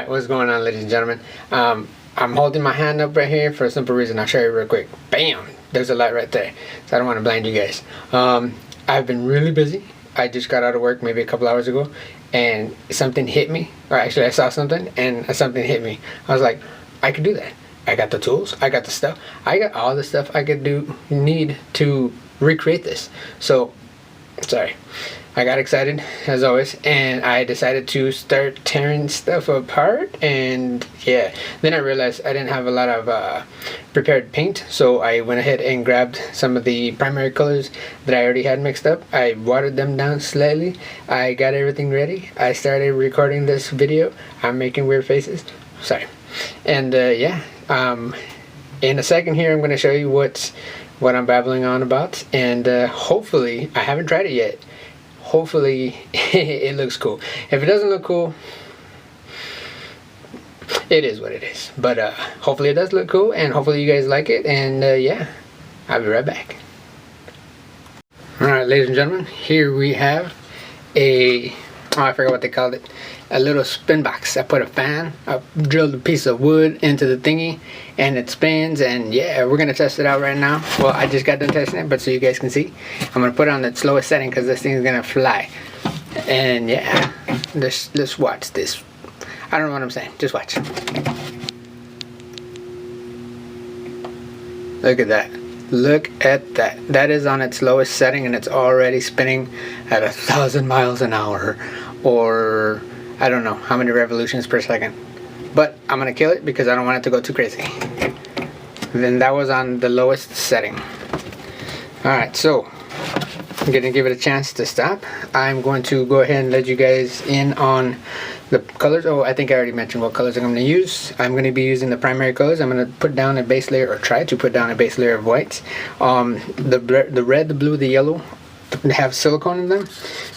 Alright, what's going on, ladies and gentlemen? I'm holding my hand up right here for a simple reason. I'll show you real quick. Bam! There's a light right there. So I don't want to blind you guys. I've been really busy. I just got out of work maybe a couple hours ago, and something hit me. Or actually, I saw something, and something hit me. I was like, I could do that. I got the tools. I got the stuff. I got all the stuff I could need to recreate this. So, sorry. I got excited, as always, and I decided to start tearing stuff apart, and yeah, then I realized I didn't have a lot of prepared paint, so I went ahead and grabbed some of the primary colors that I already had mixed up. I watered them down slightly. I got everything ready. I started recording this video. I'm making weird faces. Sorry. And yeah, in a second here, I'm going to show you what I'm babbling on about, and hopefully, I haven't tried it yet. Hopefully it looks cool. If it doesn't look cool, it is what it is. But hopefully it does look cool, and hopefully you guys like it. And yeah, I'll be right back. Alright, ladies and gentlemen, here we have I forgot what they called it, a little spin box. I put a fan, I drilled a piece of wood into the thingy, and it spins, and yeah, we're gonna test it out right now. Well, I just got done testing it, but so you guys can see, I'm gonna put it on the slowest setting because this thing is gonna fly. And yeah, let's watch this. I don't know what I'm saying, just watch. Look at that. Look at that. That is on its lowest setting, and it's already spinning at 1,000 miles an hour, or I don't know how many revolutions per second. But I'm gonna kill it because I don't want it to go too crazy. Then that was on the lowest setting. Alright, so I'm gonna give it a chance to stop. I'm going to go ahead and let you guys in on the colors. Oh, I think I already mentioned what colors I'm going to use. I'm going to be using the primary colors. I'm going to put down a base layer, or try to put down a base layer of whites. The red, the blue, the yellow have silicone in them.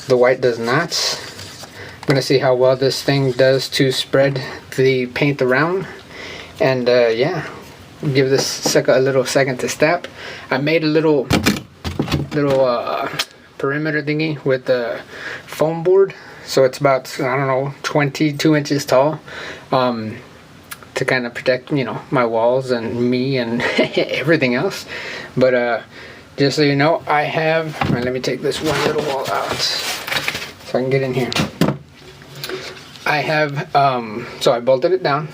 The white does not. I'm going to see how well this thing does to spread the paint around. And yeah, give this a little second to step. I made a little perimeter thingy with the foam board. So it's about, I don't know, 22 inches tall, to kind of protect, you know, my walls and me and everything else. But just so you know, I have, let me take this one little wall out so I can get in here. I have, so I bolted it down.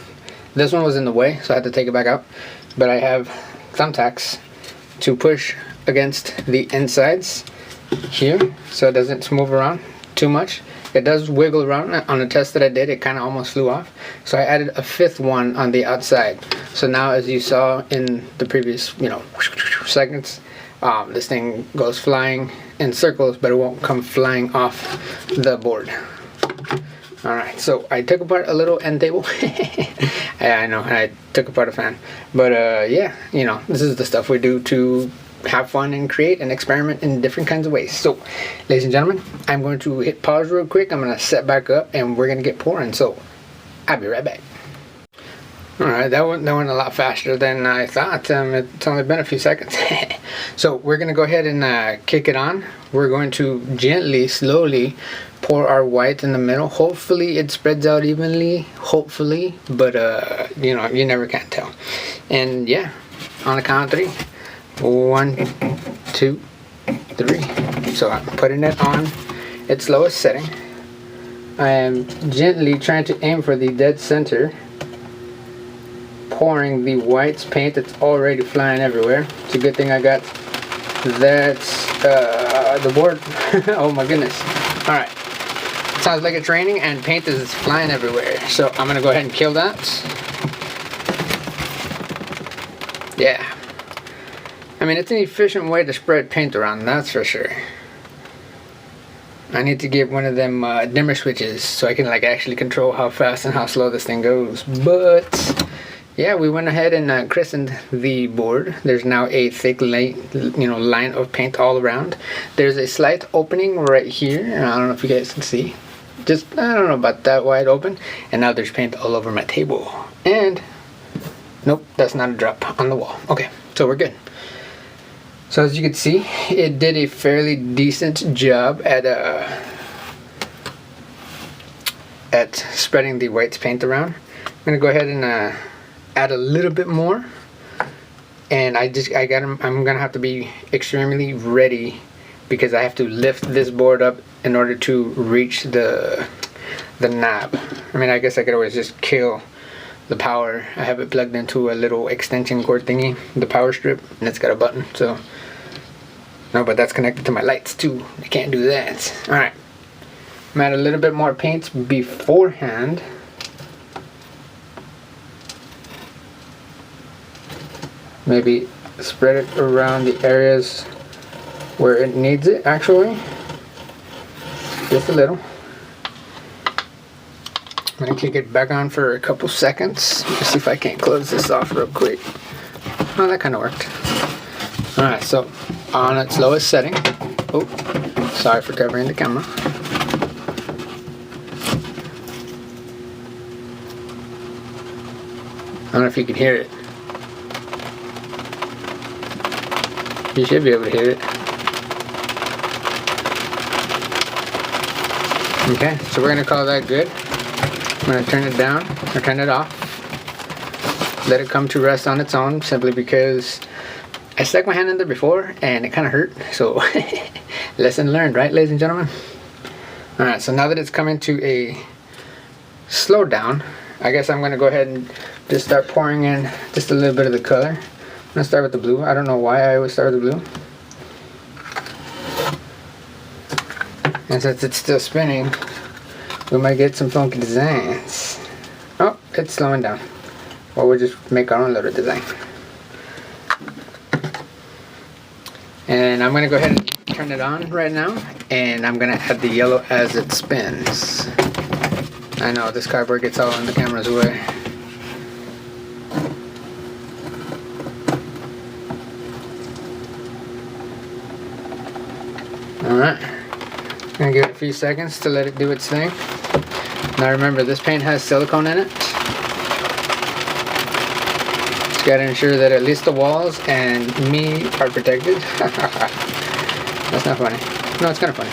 This one was in the way, so I had to take it back out. But I have thumbtacks to push against the insides here so it doesn't move around too much. It does wiggle around. On the test that I did, it kind of almost flew off. So I added a fifth one on the outside. So now, as you saw in the previous, you know, seconds, this thing goes flying in circles, but it won't come flying off the board. Alright, so I took apart a little end table. Yeah, I know, I took apart a fan. But yeah, you know, this is the stuff we do to have fun and create and experiment in different kinds of ways. So, ladies and gentlemen, I'm going to hit pause real quick. I'm going to set back up, and we're going to get pouring. So, I'll be right back. Alright, that went a lot faster than I thought. It's only been a few seconds. So, we're going to go ahead and kick it on. We're going to gently, slowly pour our white in the middle. Hopefully, it spreads out evenly. Hopefully. But, you know, you never can tell. And, yeah, on the count of 3. 1, 2, 3. So I'm putting it on its lowest setting. I am gently trying to aim for the dead center, pouring the white paint that's already flying everywhere. It's a good thing I got the board. Oh my goodness. Alright. Sounds like it's raining and paint is flying everywhere. So I'm gonna go ahead and kill that. Yeah. I mean, it's an efficient way to spread paint around, that's for sure. I need to get one of them dimmer switches so I can like actually control how fast and how slow this thing goes. But yeah, we went ahead and christened the board. There's now a thick line of paint all around. There's a slight opening right here. I don't know if you guys can see. Just, I don't know about that wide open. And now there's paint all over my table. And nope, that's not a drop on the wall. Okay, so we're good. So as you can see, it did a fairly decent job at at spreading the white paint around. I'm gonna go ahead and add a little bit more, and I'm gonna have to be extremely ready because I have to lift this board up in order to reach the knob. I mean, I guess I could always just kill the power. I have it plugged into a little extension cord thingy, the power strip, and it's got a button. So no, but that's connected to my lights too. I can't do that. All right, I'm add a little bit more paint beforehand. Maybe spread it around the areas where it needs it, actually. Just a little. I'm gonna kick it back on for a couple seconds. Let's see if I can't close this off real quick. Oh, that kind of worked. Alright, so on its lowest setting. Oh, sorry for covering the camera. I don't know if you can hear it. You should be able to hear it. Okay, so we're gonna call that good. I'm gonna turn it down or turn it off. Let it come to rest on its own, simply because I stuck my hand in there before and it kind of hurt. So lesson learned, right, ladies and gentlemen? All right, so now that it's coming to a slow down, I guess I'm gonna go ahead and just start pouring in just a little bit of the color. I'm gonna start with the blue. I don't know why I always start with the blue. And since it's still spinning, we might get some funky designs. Oh, it's slowing down. Or we'll just make our own little design. And I'm gonna go ahead and turn it on right now, and I'm gonna add the yellow as it spins. I know this cardboard gets all in the camera's way. Alright. Gonna give it a few seconds to let it do its thing. Now remember, this paint has silicone in it. Just gotta ensure that at least the walls and me are protected. That's not funny. No, it's kind of funny.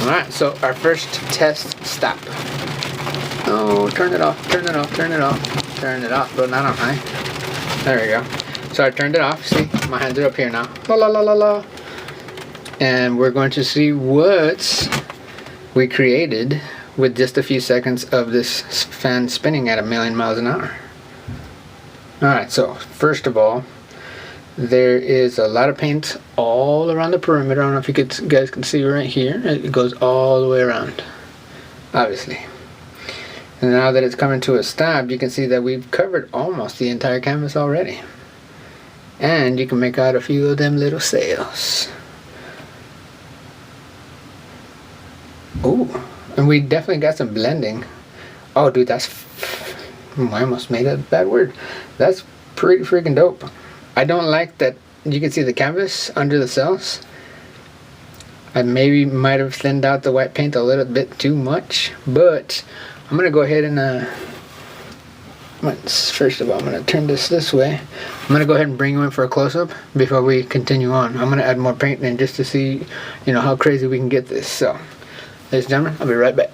Alright, so our first test stop. Oh, turn it off, turn it off, turn it off. Turn it off, but not on high. There we go. So I turned it off. See, my hands are up here now. La la la la la. And we're going to see what we created with just a few seconds of this fan spinning at 1,000,000 miles an hour. Alright, so first of all, there is a lot of paint all around the perimeter. I don't know if you guys can see right here. It goes all the way around, obviously. And now that it's coming to a stop, you can see that we've covered almost the entire canvas already. And you can make out a few of them little sails. Oh, and we definitely got some blending. Oh, dude, I almost made a bad word. That's pretty freaking dope. I don't like that you can see the canvas under the cells. I maybe might have thinned out the white paint a little bit too much, but I'm gonna go ahead and first of all, I'm gonna turn this way. I'm gonna go ahead and bring you in for a close-up before we continue on. I'm gonna add more paint in just to see, how crazy we can get this. So, ladies and gentlemen, I'll be right back.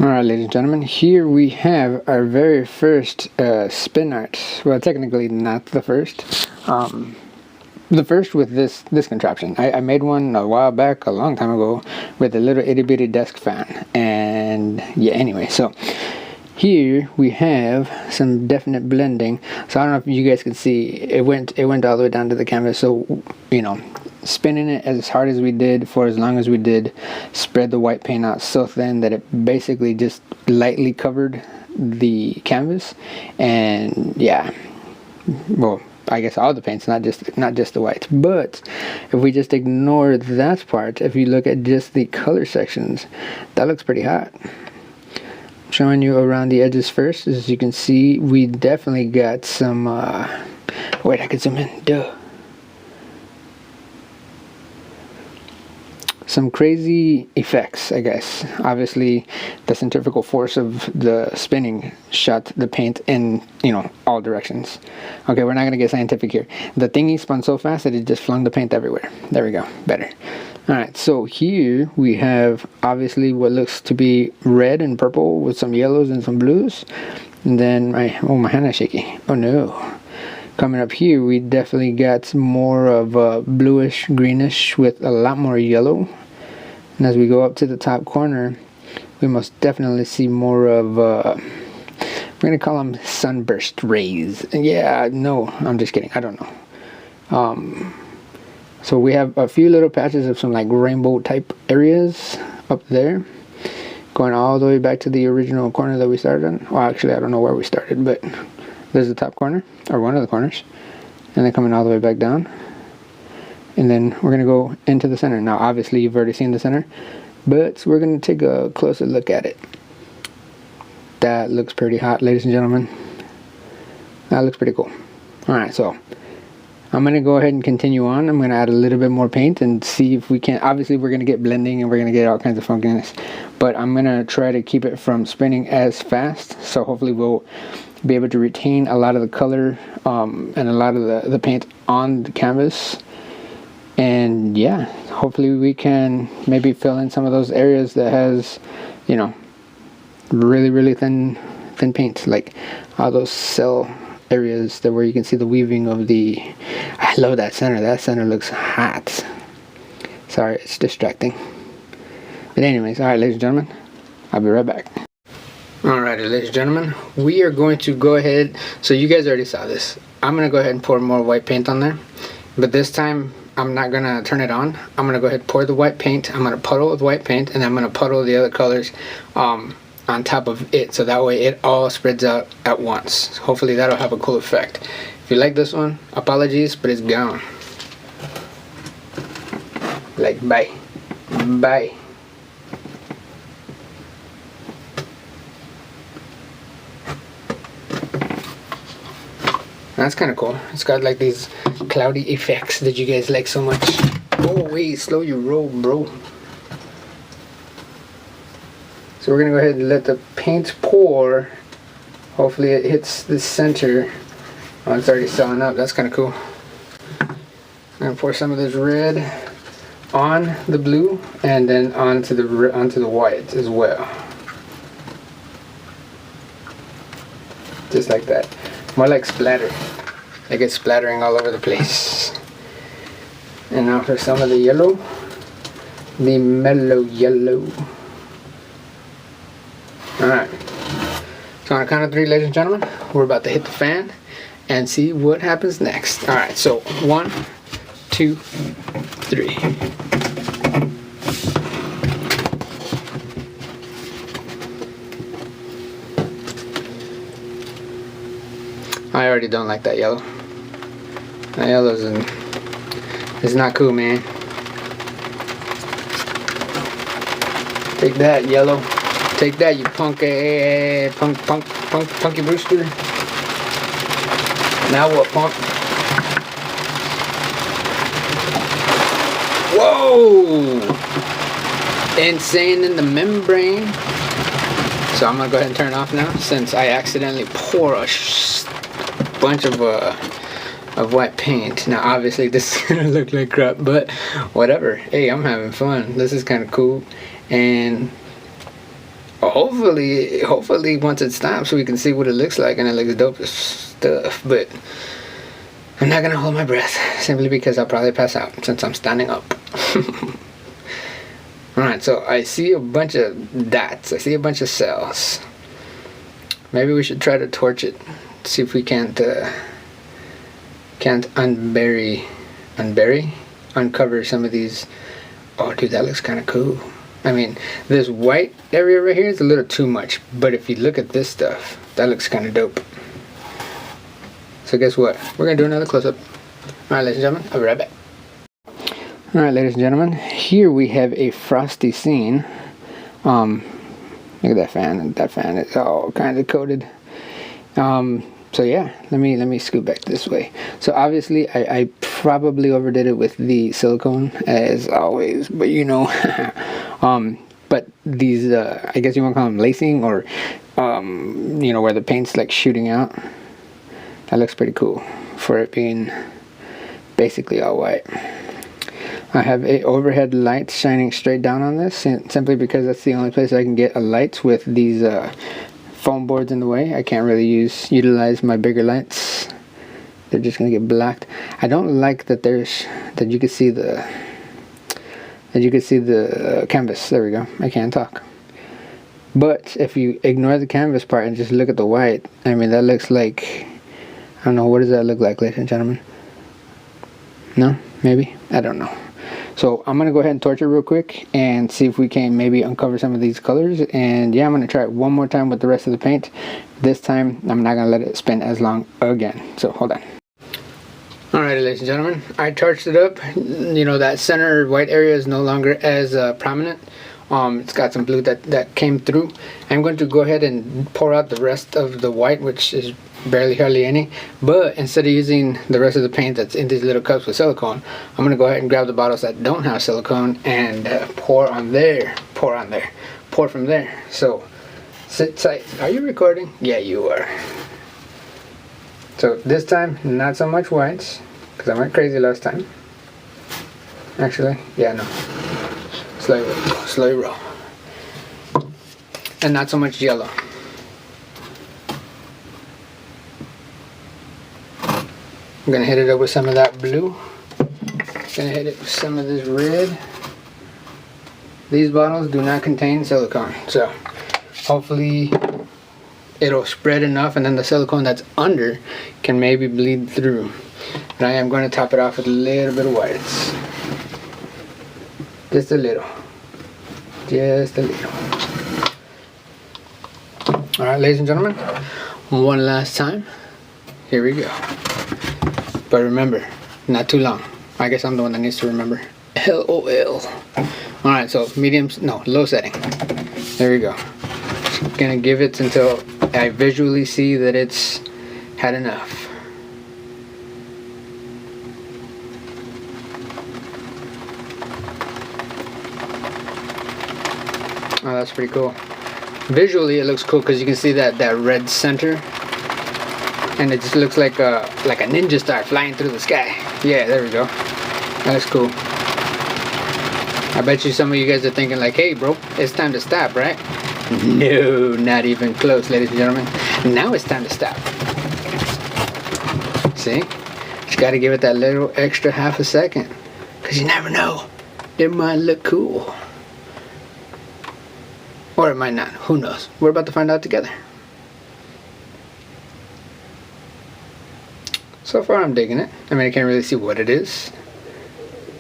Alright, ladies and gentlemen, here we have our very first spin art. Well, technically not the first. The first with this contraption. I made one a while back, a long time ago, with a little itty bitty desk fan. And yeah, anyway, so here we have some definite blending. So I don't know if you guys can see, it went all the way down to the canvas. So, spinning it as hard as we did for as long as we did, spread the white paint out so thin that it basically just lightly covered the canvas. And yeah, well, I guess all the paints, not just the white. But if we just ignore that part, if you look at just the color sections, that looks pretty hot. I'm showing you around the edges first. As you can see, we definitely got some wait, I can zoom in. Duh. Some crazy effects, I guess. Obviously, the centrifugal force of the spinning shot the paint in, all directions. Okay, we're not going to get scientific here. The thingy spun so fast that it just flung the paint everywhere. There we go. Better. Alright, so here we have obviously what looks to be red and purple with some yellows and some blues. And then my hand is shaky. Oh no. Coming up here, we definitely got more of a bluish greenish with a lot more yellow. And as we go up to the top corner, we most definitely see more of we're gonna call them sunburst rays. Yeah, no, I'm just kidding. I don't know. So we have a few little patches of some like rainbow type areas up there, going all the way back to the original corner that we started on. Well, actually, I don't know where we started, but there's the top corner, or one of the corners, and then coming all the way back down. And then we're going to go into the center. Now, obviously, you've already seen the center, but we're going to take a closer look at it. That looks pretty hot, ladies and gentlemen. That looks pretty cool. Alright, so I'm going to go ahead and continue on. I'm going to add a little bit more paint and see if we can. Obviously, we're going to get blending and we're going to get all kinds of funkiness, but I'm going to try to keep it from spinning as fast, so hopefully we'll be able to retain a lot of the color and a lot of the paint on the canvas. And yeah, hopefully we can maybe fill in some of those areas that has, you know, really thin paint, like all those cell areas that where you can see the weaving of the. I love that center. That center looks hot. Sorry, it's distracting. But anyways, all right, ladies and gentlemen, I'll be right back. Alrighty, ladies and gentlemen, we are going to go ahead. So you guys already saw this. I'm gonna go ahead and pour more white paint on there, but this time I'm not gonna turn it on. I'm gonna go ahead and pour the white paint. I'm gonna puddle with white paint, and I'm gonna puddle the other colors on top of it, so that way it all spreads out at once. Hopefully that'll have a cool effect. If you like this one, apologies, but it's gone. Like, bye. That's kind of cool. It's got like these cloudy effects that you guys like so much. Oh wait, slow your roll, bro. So we're gonna go ahead and let the paint pour. Hopefully it hits the center. Oh, it's already selling up. That's kind of cool. I'm gonna pour some of this red on the blue and then onto the white as well. Just like that. More like splatter. Like it's splattering all over the place. And now for some of the yellow. The mellow yellow. Alright. So on a count of 3, ladies and gentlemen, we're about to hit the fan and see what happens next. Alright, so 1, 2, 3. I already don't like that yellow. That yellow is not cool, man. Take that, yellow. Take that, you punky brewster. Now what, punk? Whoa! Insane in the membrane. So I'm gonna go ahead and turn it off now, since I accidentally pour a bunch of white paint. Now obviously this is gonna look like crap, but whatever. Hey, I'm having fun. This is kind of cool, and hopefully once it stops we can see what it looks like, and it looks dope as stuff. But I'm not gonna hold my breath, simply because I'll probably pass out since I'm standing up. Alright, so I see a bunch of dots. I see a bunch of cells. Maybe we should try to torch it. See if we can't uncover some of these. Oh dude, that looks kind of cool. I mean, this white area right here is a little too much, but if you look at this stuff, that looks kind of dope. So guess what? We're gonna do another close-up. Alright, ladies and gentlemen, I'll be right back. Alright, ladies and gentlemen, here we have a frosty scene. Look at that fan. That fan is all kind of coated. So yeah, let me scoot back this way. So obviously I probably overdid it with the silicone as always, but you know. But these I guess you want to call them lacing, or you know, where the paint's like shooting out. That looks pretty cool for it being basically all white. I have a overhead light shining straight down on this, simply because that's the only place I can get a light with these foam boards in the way. I can't really utilize my bigger lights. They're just gonna get blacked. I don't like that you can see the canvas. There we go. I can't talk. But if you ignore the canvas part and just look at the white, I mean, that looks like, I don't know, what does that look like, ladies and gentlemen? No? Maybe? I don't know. So I'm going to go ahead and torch it real quick and see if we can maybe uncover some of these colors. And yeah, I'm going to try it one more time with the rest of the paint. This time, I'm not going to let it spin as long again. So hold on. Alright, ladies and gentlemen, I torched it up. You know, that center white area is no longer as prominent. It's got some blue that came through. I'm going to go ahead and pour out the rest of the white, which is barely hardly any. But instead of using the rest of the paint that's in these little cups with silicone, I'm going to go ahead and grab the bottles that don't have silicone and pour on there. Pour on there. Pour from there. So, sit tight. Are you recording? Yeah, you are. So this time, not so much whites, because I went crazy last time. Actually, yeah, no. Slowly roll. And not so much yellow. I'm gonna hit it up with some of that blue. Gonna hit it with some of this red. These bottles do not contain silicone, so hopefully it'll spread enough, and then the silicone that's under can maybe bleed through. And I am going to top it off with a little bit of whites. Just a little. Just a little. Alright, ladies and gentlemen, one last time. Here we go. But remember, not too long. I guess I'm the one that needs to remember. LOL. Alright, so low setting. There we go. Just gonna give it until I visually see that it's had enough. Oh, that's pretty cool. Visually, it looks cool because you can see that red center, and it just looks like a ninja star flying through the sky. Yeah, there we go. That's cool. I bet you some of you guys are thinking like, "Hey, bro, it's time to stop, right?" No, not even close, ladies and gentlemen. Now it's time to stop. See? Just got to give it that little extra half a second, because you never know. It might look cool. Or it might not. Who knows? We're about to find out together. So far, I'm digging it. I mean, I can't really see what it is.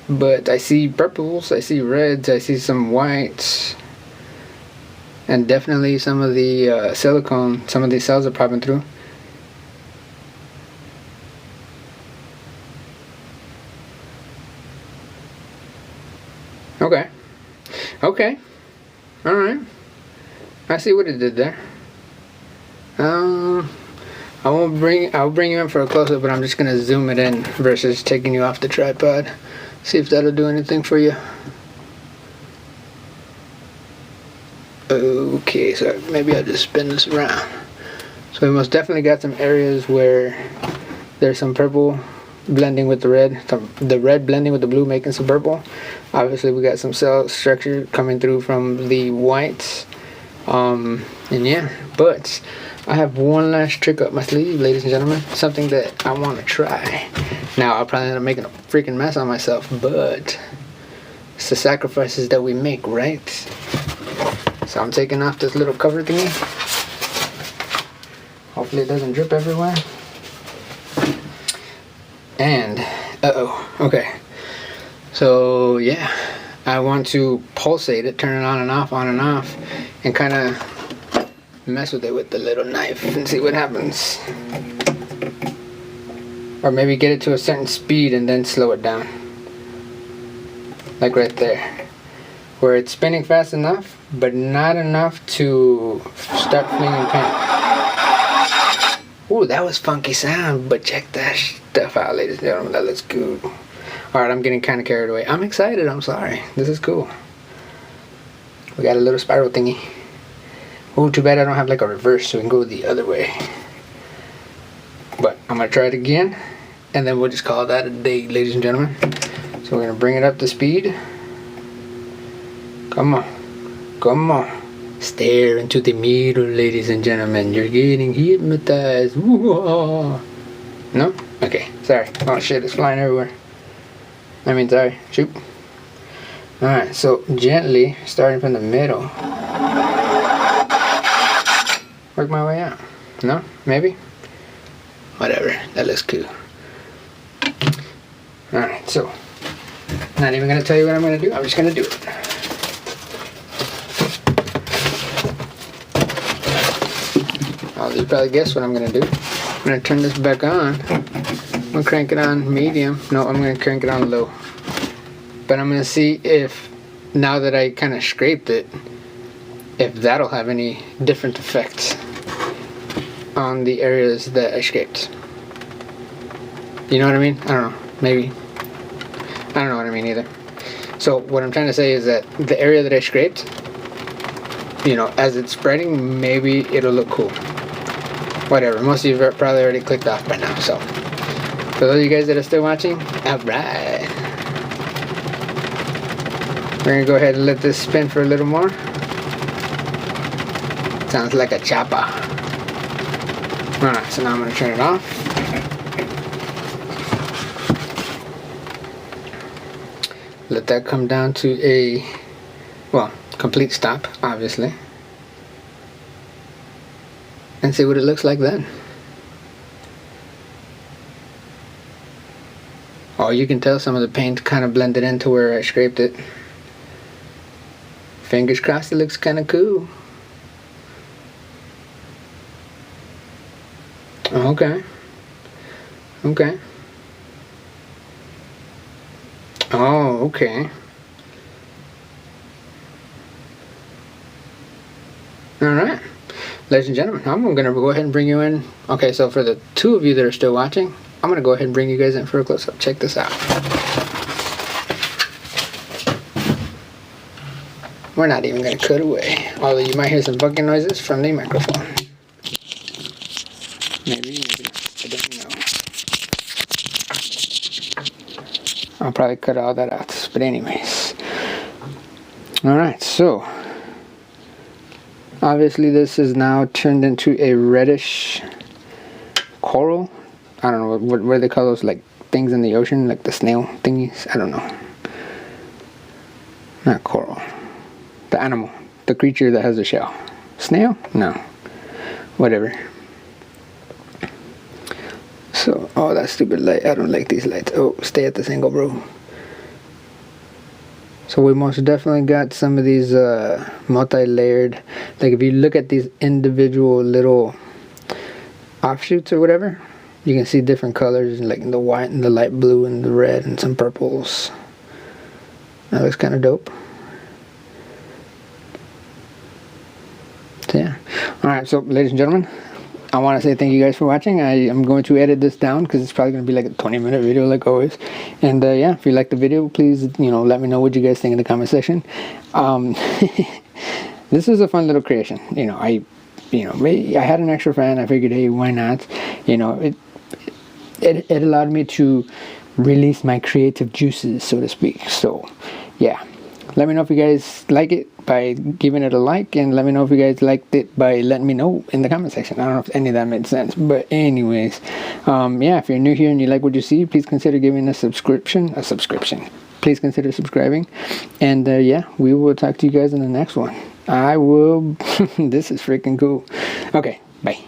But I see purples, I see reds, I see some whites. And definitely some of the silicone, some of these cells are popping through. Okay. Okay. Alright. I see what it did there. I'll bring you in for a close-up, but I'm just gonna zoom it in versus taking you off the tripod. See if that'll do anything for you. Okay, so maybe I'll just spin this around. So we most definitely got some areas where there's some purple blending with the red, the red blending with the blue, making some purple. Obviously we got some cell structure coming through from the whites. And yeah, but I have one last trick up my sleeve, ladies and gentlemen. Something that I want to try. Now, I'll probably end up making a freaking mess on myself, but it's the sacrifices that we make, right? So I'm taking off this little cover thingy. Hopefully it doesn't drip everywhere. And, okay. So, yeah, I want to pulsate it, turn it on and off, and kind of mess with it with the little knife and see what happens. Or maybe get it to a certain speed and then slow it down. Like right there. Where it's spinning fast enough, but not enough to start flinging paint. Ooh, that was funky sound, but check that stuff out, ladies and gentlemen. That looks good. Alright, I'm getting kind of carried away. I'm excited, I'm sorry. This is cool. We got a little spiral thingy. Ooh, too bad I don't have like a reverse so we can go the other way. But I'm going to try it again. And then we'll just call that a day, ladies and gentlemen. So we're gonna bring it up to speed. Come on, come on. Stare into the mirror, ladies and gentlemen. You're getting hypnotized. Woo-ah. No? Okay, sorry. Oh shit, it's flying everywhere. Sorry. Shoot. Alright, so gently, starting from the middle. Work my way out. No? Maybe? Whatever. That looks cool. Alright, so. Not even going to tell you what I'm going to do. I'm just going to do it. You probably guess what I'm going to do. I'm going to turn this back on. I'm going to crank it on medium. No, I'm going to crank it on low. But I'm going to see if, now that I kind of scraped it, if that'll have any different effects on the areas that I scraped. You know what I mean? I don't know. Maybe. I don't know what I mean either. So what I'm trying to say is that the area that I scraped, you know, as it's spreading, maybe it'll look cool. Whatever. Most of you have probably already clicked off by now. So for those of you guys that are still watching, alright. We're going to go ahead and let this spin for a little more. Sounds like a chopper. Alright, so now I'm going to turn it off. Let that come down to a, well, complete stop, obviously. And see what it looks like then. Oh, you can tell some of the paint kind of blended into where I scraped it. Fingers crossed it looks kind of cool. Okay. Okay. Oh, okay. Alright. Ladies and gentlemen, I'm going to go ahead and bring you in. Okay, so for the two of you that are still watching, I'm going to go ahead and bring you guys in for a close-up. Check this out. We're not even going to cut away. Although you might hear some bucking noises from the microphone. Maybe. I don't know. I'll probably cut all that out. But anyways. Alright, so. Obviously this is now turned into a reddish coral. I don't know what they call those, like things in the ocean, like the snail thingies. I don't know. Not coral. The animal. The creature that has a shell. Snail? No. Whatever. So, oh, that stupid light. I don't like these lights. Oh, stay at this angle, bro. So we most definitely got some of these multi-layered, like if you look at these individual little offshoots or whatever, you can see different colors, like the white and the light blue and the red and some purples. That looks kind of dope. So yeah. Alright, so ladies and gentlemen, I want to say thank you guys for watching. I am going to edit this down because it's probably going to be like a 20-minute video like always. And yeah, if you like the video, please, you know, let me know what you guys think in the comment section. This is a fun little creation. You know, I had an extra fan. I figured, hey, why not? You know, it allowed me to release my creative juices, so to speak. So yeah, let me know if you guys like it by giving it a like, and let me know if you guys liked it by letting me know in the comment section. I don't know if any of that made sense, but anyways, yeah, if you're new here and you like what you see, please consider giving a subscription. Please consider subscribing, and yeah, we will talk to you guys in the next one. I will. This is freaking cool. Okay, bye.